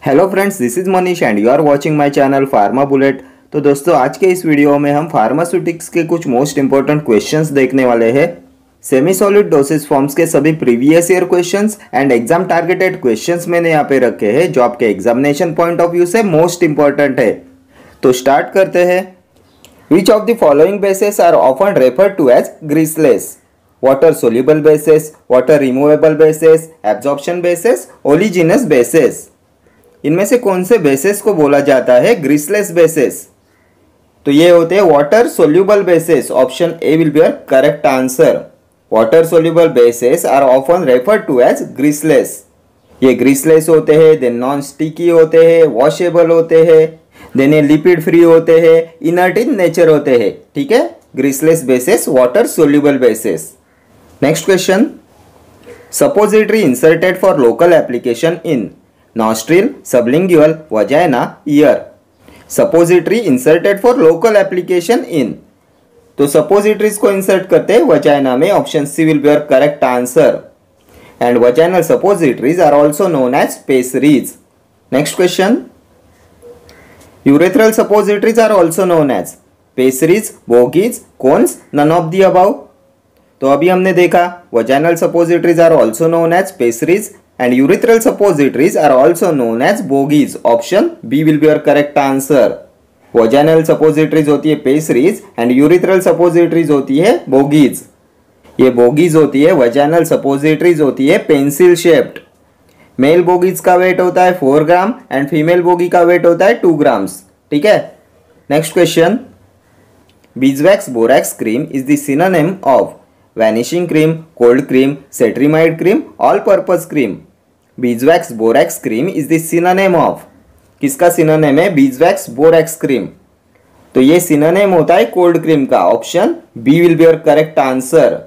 Hello friends, this is Manish and you are watching my channel pharma bullet. तो दोस्तों, आज के इस वीडियो में हम फार्मास्यूटिक्स के कुछ मोस्ट इंपॉर्टेंट क्वेश्चंस देखने वाले हैं। सेमी सॉलिड डोसेज फॉर्म्स के सभी previous year questions and exam targeted questions मैंने यहाँ पे रखे हैं जो आपके एग्जामिनेशन पॉइंट ऑफ व्यू से मोस्ट इंपॉर्टेंट है। तो स्टार्ट करते हैं। Which of the following bases are often referred to as greaseless? Water soluble bases, water removable bases, absorption bases, oleaginous bases. इनमें से कौन से बेसेस को बोला जाता है ग्रीसलेस बेसेस? तो ये होते हैं water soluble bases. Option A will be your correct answer. Water soluble bases are often referred to as greaseless. ये ग्रीसलेस होते हैं, देन नॉन स्टिकी होते हैं, वॉशेबल होते हैं, देन ये लिपिड फ्री होते हैं, इनर्ट इन नेचर होते हैं। ठीक है, greaseless bases, water soluble bases. Next question, suppository inserted for local application in nostril, sublingual, vagina, ear. Suppository inserted for local application in. तो suppositories को insert करते हैं vagina में। Option c will be your correct answer. And vaginal suppositories are also known as pessaries. Next question. Urethral suppositories are also known as pessaries, bogies, cones, none of the above. तो अभी हमने देखा vaginal suppositories are also known as pessaries and urethral suppositories are also known as bogies. Option B will be your correct answer. Vaginal suppositories होती है pessaries and urethral suppositories होती है bogies. ये bogies होती है, vaginal suppositories होती है pencil shaped. Male bogies का वेट होता है 4 ग्राम एंड फीमेल bogie का वेट होता है 2 ग्राम्स। ठीक है, next question. beeswax borax cream is the synonym of vanishing cream, cold cream, cetrimide cream, all purpose cream. Beeswax borax cream is the synonym of. किसका synonym है beeswax borax cream? तो ये synonym होता है cold cream का। Option B will be your correct answer.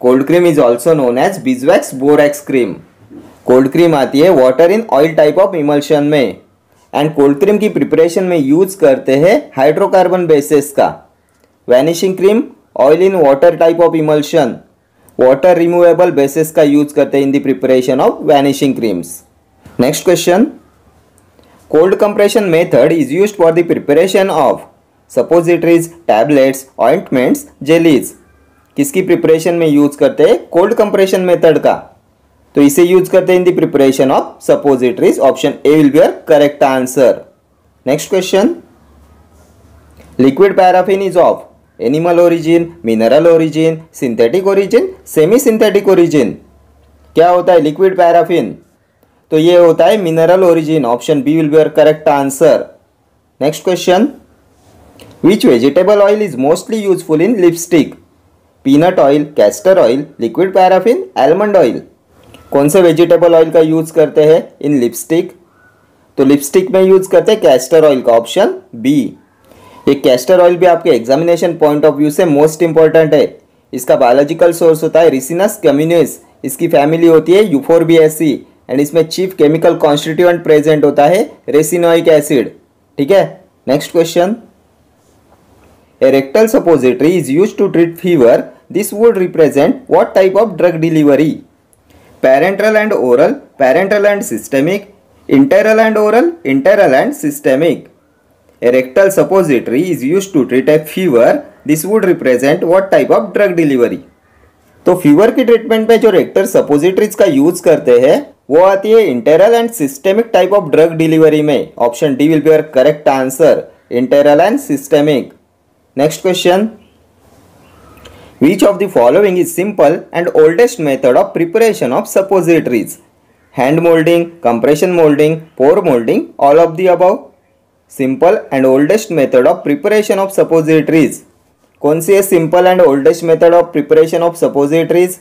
Cold cream is also known as beeswax borax cream. Cold cream आती है water in oil type of emulsion में and cold cream की preparation में use करते हैं hydrocarbon bases का। Vanishing cream oil in water type of emulsion, water removable bases का use करते हैं in the preparation of vanishing creams. Next question, cold compression method is used for the preparation of suppositories, tablets, ointments, jellies. किसकी preparation में use करते हैं cold compression method का? तो इसे यूज करते हैं in the preparation of suppositories. Option A will be your correct answer. Next question, liquid paraffin is of animal origin, mineral origin, synthetic origin, semi synthetic origin. क्या होता है liquid paraffin? तो ये होता है mineral origin. Option B will be your correct answer. Next question, which vegetable oil is mostly useful in lipstick? Peanut oil, castor oil, liquid paraffin, almond oil. कौन से vegetable oil का use करते हैं in lipstick? तो lipstick में use करते हैं castor oil का। Option b. ये कैस्टर ऑयल भी आपके एग्जामिनेशन पॉइंट ऑफ व्यू से मोस्ट इंपॉर्टेंट है। इसका बायोलॉजिकल सोर्स होता है रिसिनस कम्युनिस। इसकी फैमिली होती है यूफोरबिएसी एंड इसमें चीफ केमिकल कॉन्स्टिट्यूएंट प्रेजेंट होता है रेसिनोइक एसिड। ठीक है, next question, a rectal suppository is used to treat fever. This would represent what type of drug delivery? Parenteral and oral, parenteral and systemic, enteral and oral, enteral and systemic. A rectal suppository is used to treat a fever. This would represent what type of drug delivery? तो fever की treatment पे जो rectal suppositories का use करते हैं वो आती है enteral and systemic type of drug delivery में। Option D will be your correct answer, enteral and systemic. Next question, which of the following is simple and oldest method of preparation of suppositories? Hand moulding, compression moulding, pour moulding, all of the above. Simple and oldest method of preparation of suppositories. कौन सी है simple and oldest method of preparation of suppositories?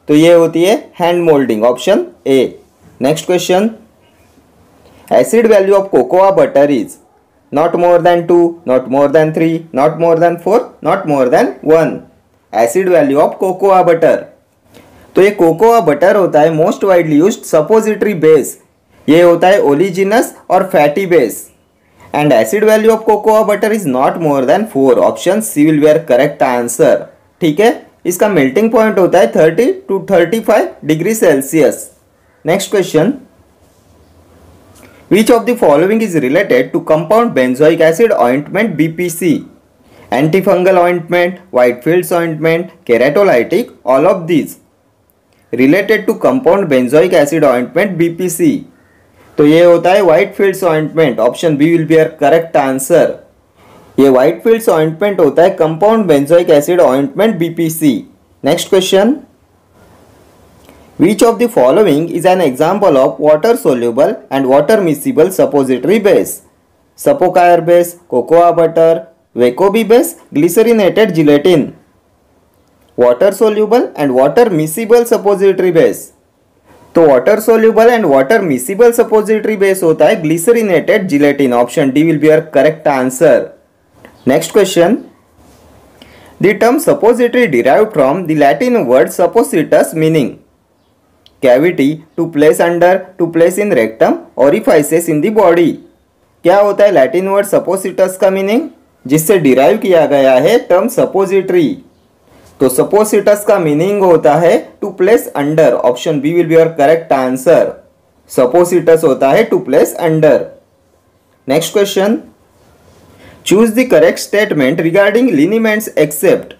तो ये होती है hand moulding. Option A. Next question, acid value of cocoa butter is not more than 2, not more than 3, not more than 4, not more than 1। Acid value of cocoa butter. तो ये cocoa butter होता है most widely used suppository base. ये होता है oleaginous और fatty base and acid value of cocoa butter is not more than 4. Option C will be your correct answer. ठीक है, इसका मेल्टिंग पॉइंट होता है 30 to 35 degree Celsius. Next question, Which of the following is related to compound benzoic acid ointment BPC? Antifungal ointment, Whitefields ointment, keratolytic, all of these. Related to compound benzoic acid ointment BPC. तो ये होता है Whitefields ointment. Option B will be your correct answer. ये Whitefields ointment होता है compound benzoic acid ointment BPC. Next question. Which of the following is an example of water soluble and water miscible suppository base? Sapokare base, cocoa butter, Wecobi base, glycerinated gelatin. Water soluble and water miscible suppository base. तो water soluble and water miscible suppository base होता है glycerinated gelatin. Option D will be your correct answer. Next question. The term suppository derived from the Latin word suppositus meaning cavity, to place under, to place in rectum, orifices in the body. क्या होता है Latin word सपोसिटस का meaning, जिससे derive किया गया है term suppository. तो सपोसिटस का मीनिंग होता है to place under. Option B will be your correct answer. सपोसिटस होता है to place under. Next question. Choose the correct statement regarding liniments except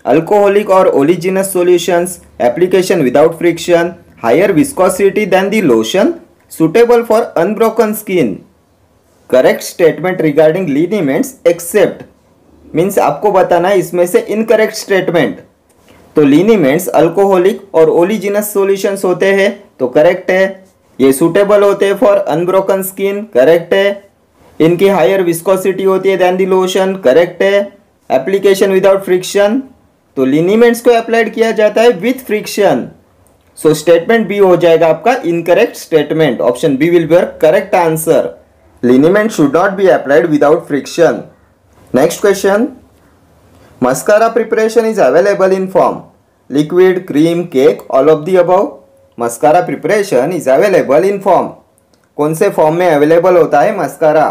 alcoholic और oleaginous solutions, application without friction, higher viscosity than the lotion, suitable for unbroken skin. Correct statement regarding liniments except means आपको बताना है इसमें से incorrect statement. तो liniments alcoholic और oleaginous solutions होते हैं तो करेक्ट है. ये सुटेबल होते हैं फॉर अनब्रोकन स्किन, करेक्ट है. इनकी हायर विस्कोसिटी होती है देन द लोशन, करेक्ट है. एप्लीकेशन विदाउट फ्रिक्शन, तो लिनीमेंट्स को अप्लाइड किया जाता है with friction. So statement B हो जाएगा आपका incorrect statement. Option B will be your correct answer. Liniment should not be applied without friction. Next question. Mascara preparation is available in form liquid, cream, cake, all of the above. Mascara preparation is available in form. कौन से form में available होता है mascara?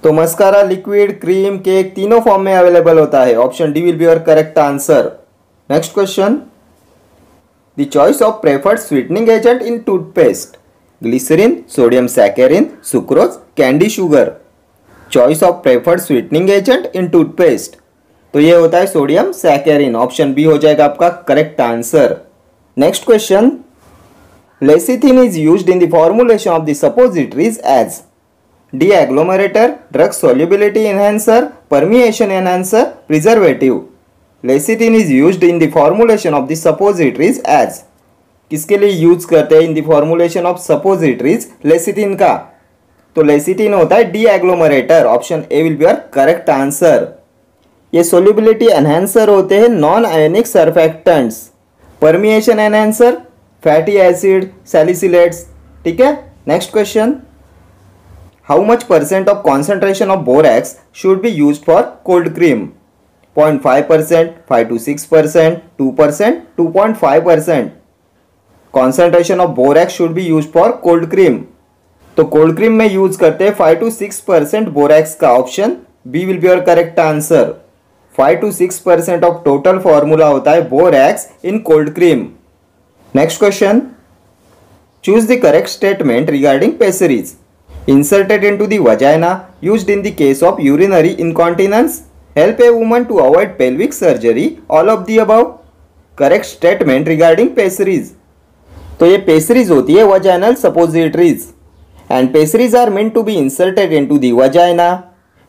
तो mascara liquid, cream, cake तीनों form में available होता है. Option D will be your correct answer. Next question. The choice of preferred sweetening agent in toothpaste glycerine, sodium saccharin, sucrose, candy sugar. Choice of preferred sweetening agent in toothpaste, तो ये होता है sodium सैकेरिन. Option b हो जाएगा आपका correct answer. Next question. Lecithin is used in the formulation of the suppositories as deagglomerator, drug solubility enhancer, permeation enhancer, preservative. Lecithin is used in the formulation of the suppositories as, किसके लिए use करते हैं in the formulation of suppositories lecithin का? तो lecithin होता है deagglomerator. Option A will be your correct answer. ये solubility enhancer होते हैं non ionic surfactants. Permeation enhancer fatty acid, salicylates. ठीक है. Next question. How much percent of concentration of borax should be used for cold cream? 0.5%, 5 to 6%, 2%, 2.5%. Concentration of borax should be use for cold cream. तो cold cream में use करते हैं 5 to 6% borax का. Option B will be your correct answer. 5 to 6% of total formula होता है borax in cold cream. Next question. Choose the correct statement regarding pessaries. Inserted into the vagina, used in the case of urinary incontinence, help a woman to avoid pelvic surgery, all of the above. Correct statement regarding pessaries, तो ये pessaries होती है vaginal suppositories and pessaries are meant to be inserted into the vagina.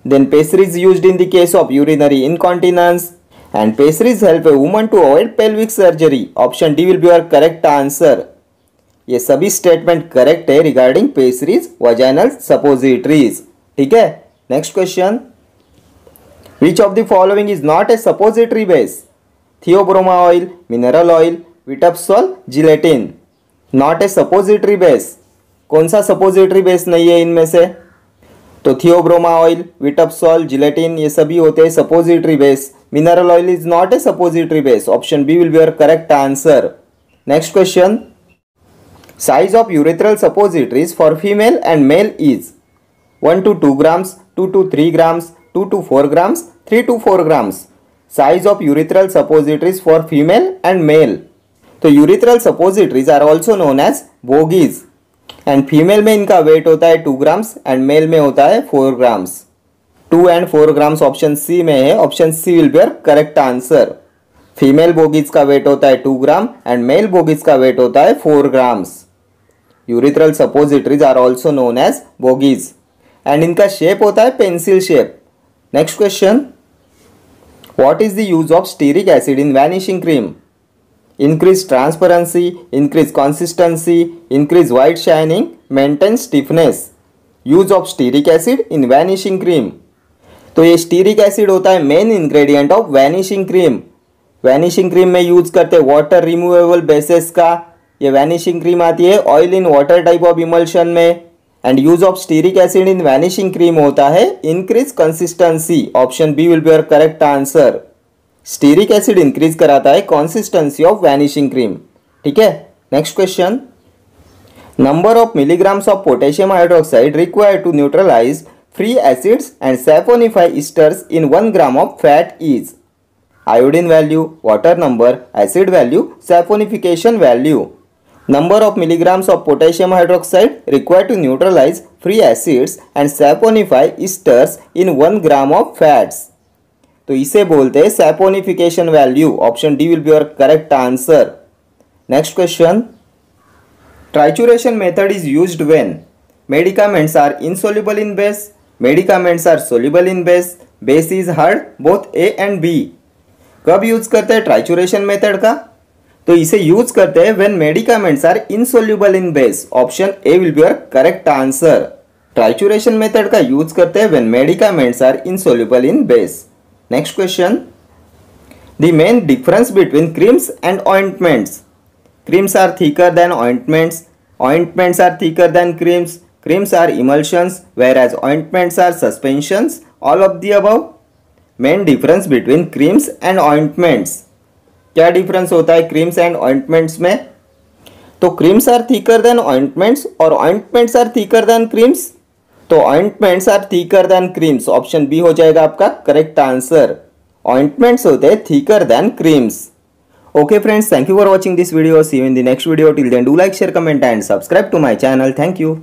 Then pessaries used in the case of urinary incontinence and pessaries help a woman to avoid pelvic surgery. Option D will be your correct answer. ये सभी statement correct है regarding pessaries vaginal suppositories. ठीक है. Next question. Which of the following is not a suppository base? Theobroma oil, mineral oil, Witepsol, gelatin. Not a suppository base, कौन सा suppository base नहीं है इनमें से? तो थियोब्रोमा ऑयल, विटपसोल, जिलेटिन ये सभी होते हैं suppository base. Mineral oil is not a suppository base. Option B will be your correct answer. Next question. Size of urethral suppositories for female and male is 1 to 2 grams, 2 to 3 grams, 2 to 4 grams, 3 to 4 grams. Size of urethral suppositories for female and male. So urethral suppositories are also known as bogies and female में इनका wait होता है 2 grams and mail में होता है 4 grams. 2 and 4 grams option c में है। Option c will be your correct answer. Female bougies का वेट होता है 2 ग्राम एंड मेल बोगीज का वेट होता है 4 grams. Urethral suppositories are also known as bougies and इनका शेप होता है pencil shape. Next question, what is the use of stearic acid in vanishing cream? Increase transparency, increase consistency, increase white shining, maintain stiffness. Use of stearic acid in vanishing cream. तो ये stearic acid होता है main ingredient of vanishing cream. Vanishing cream में use करते हैं water removable bases का। ये vanishing cream आती है oil in water type of emulsion में। And use of stearic acid in vanishing cream होता है increase consistency. Option B will be your correct answer. Stearic acid increase कराता है consistency of vanishing cream. ठीक है, next question, number of milligrams of potassium hydroxide required to neutralise free acids and saponify esters in 1 gram of fat is? Iodine value, water number, acid value, saponification value. Number of milligrams of potassium hydroxide required to neutralise free acids and saponify esters in 1 gram of fats. तो इसे बोलते हैं saponification value. Option D will be your correct answer. Next question, trituration method is used when medicaments are insoluble in base, medicaments are soluble in base, base is hard, both a and b. कब use करते हैं trituration method का? तो इसे use करते हैं when medicaments are insoluble in base. Option A will be your correct answer. Trituration method का use करते हैं when medicaments are insoluble in base. Next question, the main difference between creams and ointments. Creams are thicker than ointments. Ointments are thicker than creams. Creams are emulsions, whereas ointments are suspensions. All of the above. Main difference between creams and ointments. क्या difference होता है creams and ointments में? तो creams are thicker than ointments और ointments are thicker than creams. तो ointments are thicker than creams. Option b हो जाएगा आपका करेक्ट आंसर। ऑइंटमेंट्स होते हैं thicker than creams. Okay friends, thank you for watching this video. See you in the next video. Till then do like, share, comment and subscribe to my channel. Thank you.